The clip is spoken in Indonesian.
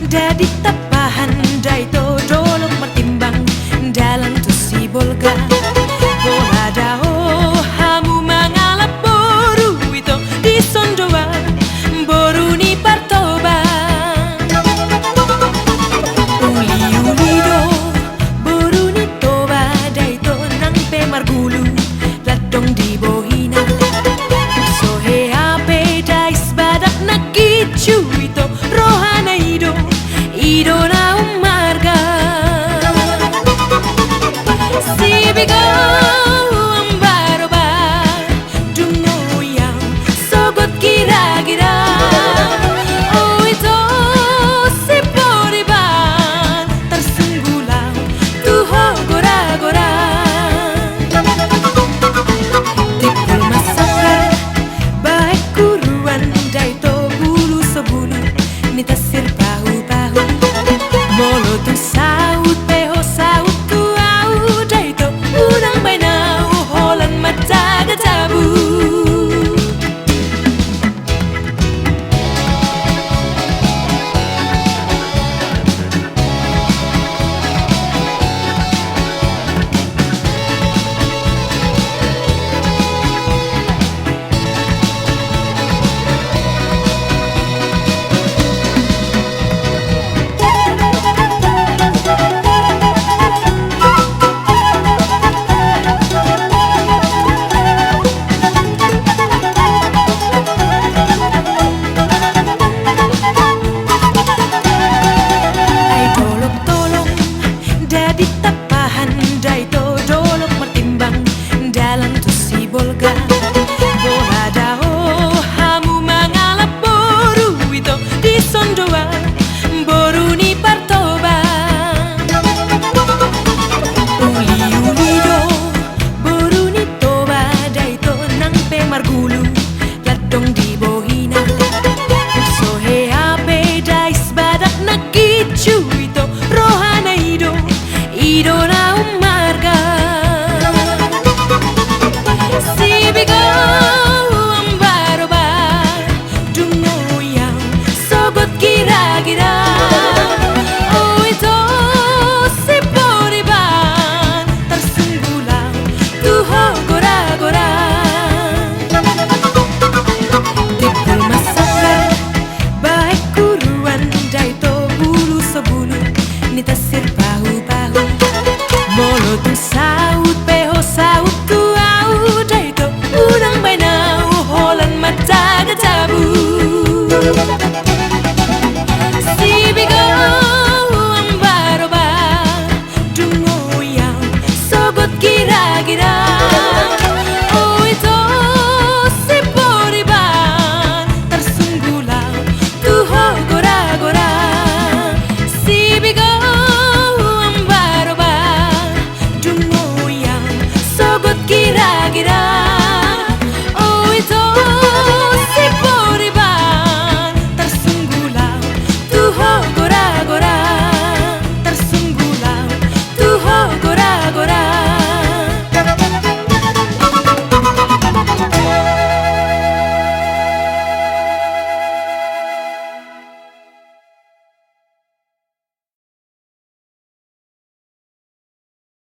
Dadi tapahan daito dolok mertimbang dalam tu si bolga. Boradao hamu mangalap boru itu di sondoa boru ni partoba. Uli do boru ni toba daito nang pe margulu ladong di bohina. Sohe ape dais badak nagicu itu rohana ido na umarga. Si bigaw ang baroba dungo yang sogot kira-kira. Oh ito si Boriban tersunggulau tuho gora-gora. Tikul masakar baik kuruan daito bulu sebulu nita sir pahu-pahu. Molotun saut peho saut tu au daito unang bainau holan mata gatabu. Dadi tapahan daito dolok mertimbang dalam tu si bolga. Boradao hamu mangalap boru itu di sondoa